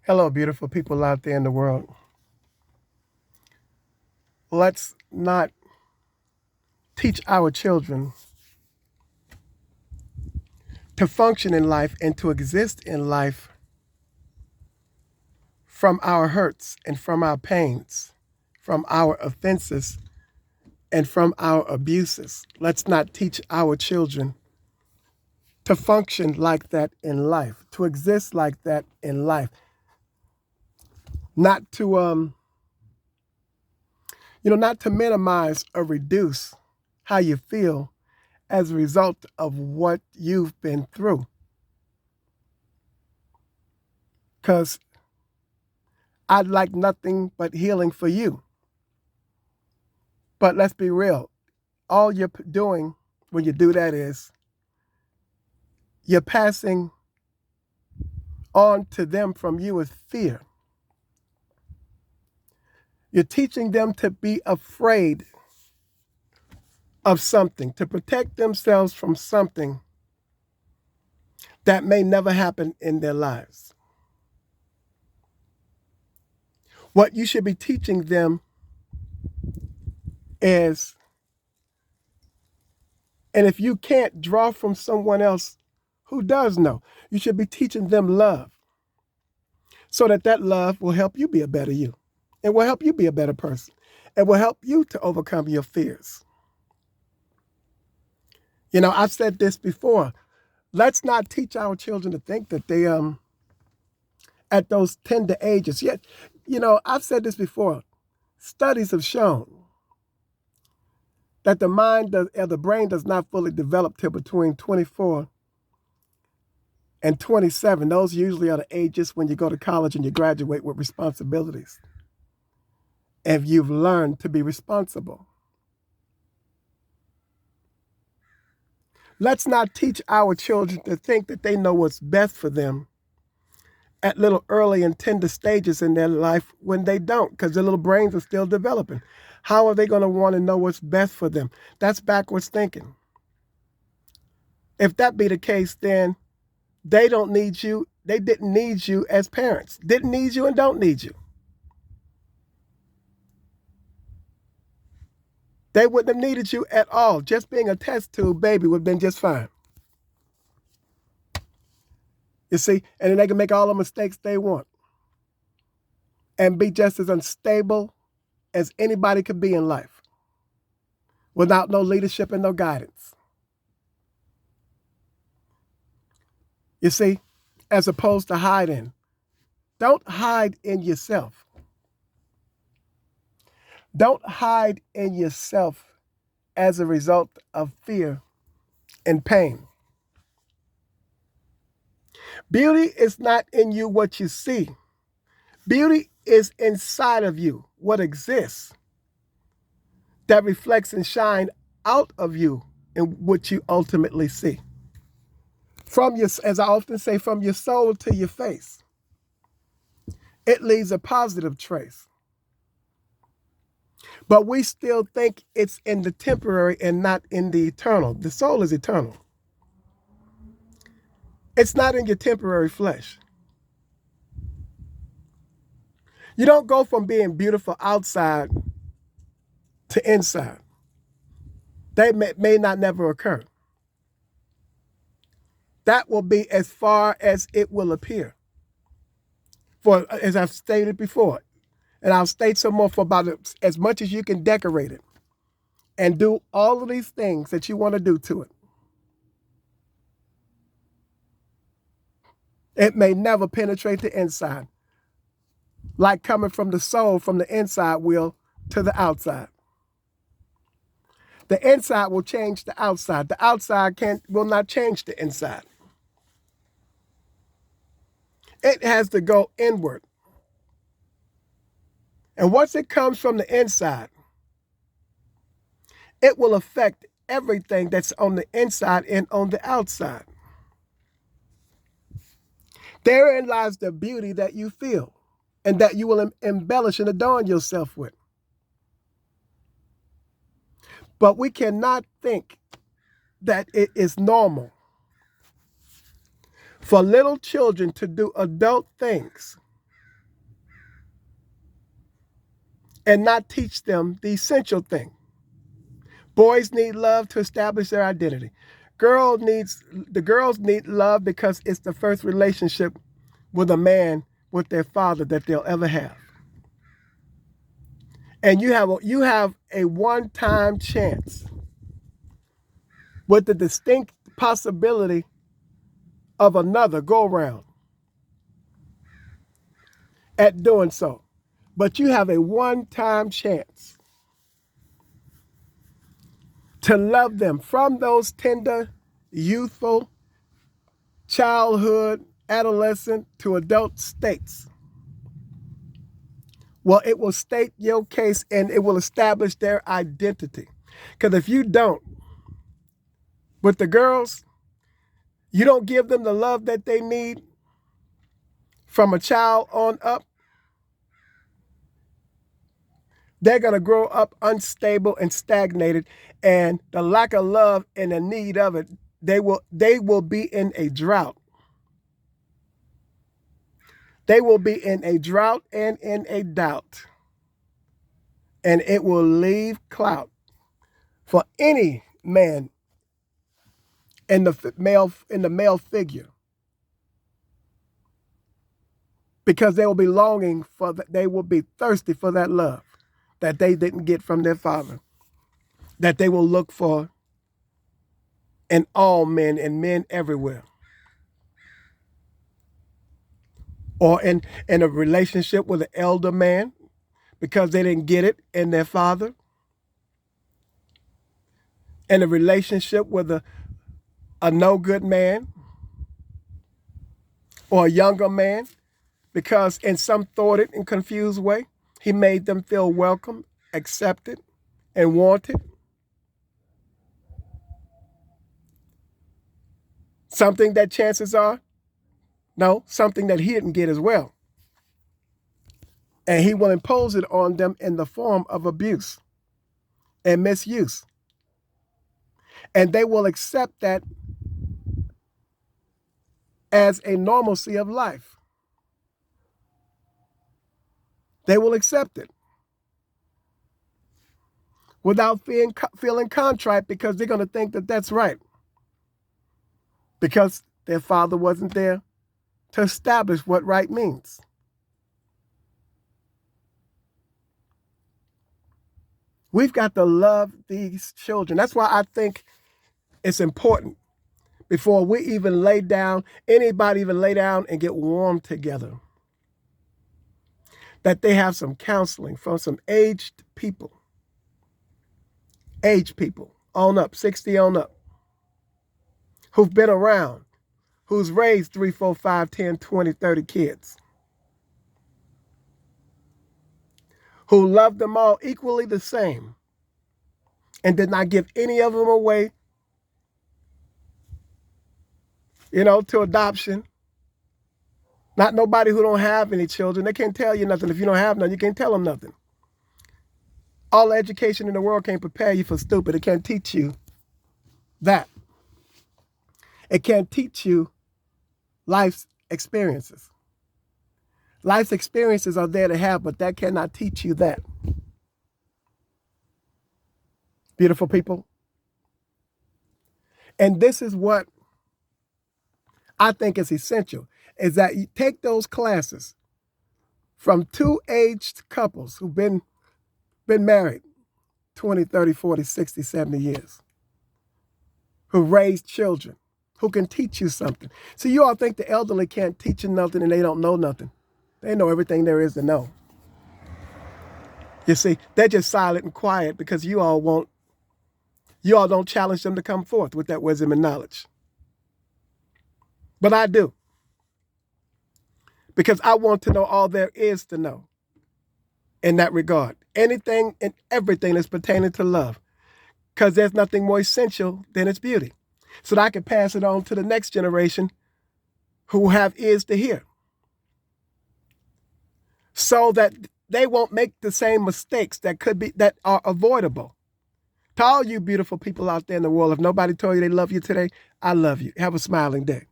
Hello, beautiful people out there in the world. Let's not teach our children to function in life and to exist in life from our hurts and from our pains, from our offenses and from our abuses. Let's not teach our children to function like that in life, to exist like that in life, not to not to minimize or reduce how you feel as a result of what you've been through. Because I'd like nothing but healing for you. But let's be real. All you're doing when you do that is you're passing on to them from you is fear. You're teaching them to be afraid of something, to protect themselves from something that may never happen in their lives. What you should be teaching them is, and if you can't draw from someone else who does know, you should be teaching them love so that that love will help you be a better you. It will help you be a better person. It will help you to overcome your fears. I've said this before. Let's not teach our children to think that they at those tender ages. Yet, I've said this before. Studies have shown that the mind or the brain does not fully develop till between 24 and 27. Those usually are the ages when you go to college and you graduate with responsibilities. If you've learned to be responsible. Let's not teach our children to think that they know what's best for them at little early and tender stages in their life when they don't, because their little brains are still developing. How are they going to want to know what's best for them? That's backwards thinking. If that be the case, then they don't need you. They didn't need you as parents. Didn't need you and don't need you. They wouldn't have needed you at all. Just being a test tube baby would have been just fine. You see, and then they can make all the mistakes they want and be just as unstable as anybody could be in life without no leadership and no guidance. You see, as opposed to hiding. Don't hide in yourself. Don't hide in yourself as a result of fear and pain. Beauty is not in you what you see. Beauty is inside of you, what exists, that reflects and shines out of you in what you ultimately see. From your, as I often say, from your soul to your face, it leaves a positive trace. But we still think it's in the temporary and not in the eternal. The soul is eternal. It's not in your temporary flesh. You don't go from being beautiful outside to inside. That may not never occur. That will be as far as it will appear. For as I've stated before, and I'll state some more, for about as much as you can decorate it and do all of these things that you want to do to it. It may never penetrate the inside, like coming from the soul, from the inside will to the outside. The inside will change the outside. The outside will not change the inside. It has to go inward. And once it comes from the inside, it will affect everything that's on the inside and on the outside. Therein lies the beauty that you feel and that you will embellish and adorn yourself with. But we cannot think that it is normal for little children to do adult things and not teach them the essential thing. Boys need love to establish their identity. The girls need love because it's the first relationship with a man, with their father, that they'll ever have. And you have a one-time chance with the distinct possibility of another go-around at doing so. But you have a one-time chance to love them from those tender, youthful, childhood, adolescent to adult states. Well, it will state your case and it will establish their identity. Because if you don't, with the girls, you don't give them the love that they need from a child on up, they're going to grow up unstable and stagnated, and the lack of love and the need of it, they will be in a drought. They will be in a drought and in a doubt. And it will leave clout for any man in the male figure. Because they will be longing for they will be thirsty for that love that they didn't get from their father. That they will look for in all men and men everywhere. Or in a relationship with an elder man because they didn't get it in their father. In a relationship with a no good man or a younger man because in some thwarted and confused way, he made them feel welcome, accepted, and wanted. Something that chances are, no, something that he didn't get as well. And he will impose it on them in the form of abuse and misuse. And they will accept that as a normalcy of life. They will accept it without feeling contrite because they're going to think that that's right. Because their father wasn't there to establish what right means. We've got to love these children. That's why I think it's important before we even lay down, anybody even lay down and get warm together, that they have some counseling from some aged people on up, 60 on up, who've been around, who's raised 3, 4, 5, 10, 20, 30 kids, who loved them all equally the same and did not give any of them away, to adoption. Not nobody who don't have any children. They can't tell you nothing. If you don't have none, you can't tell them nothing. All the education in the world can't prepare you for stupid. It can't teach you that. It can't teach you life's experiences. Life's experiences are there to have, but that cannot teach you that. Beautiful people. And this is what I think is essential, is that you take those classes from two aged couples who've been married 20, 30, 40, 60, 70 years, who raised children, who can teach you something. So you all think the elderly can't teach you nothing and they don't know nothing. They know everything there is to know. You see, they're just silent and quiet because you all don't challenge them to come forth with that wisdom and knowledge. But I do. Because I want to know all there is to know in that regard. Anything and everything that's pertaining to love. Because there's nothing more essential than its beauty. So that I can pass it on to the next generation who have ears to hear. So that they won't make the same mistakes that are avoidable. To all you beautiful people out there in the world, if nobody told you they love you today, I love you. Have a smiling day.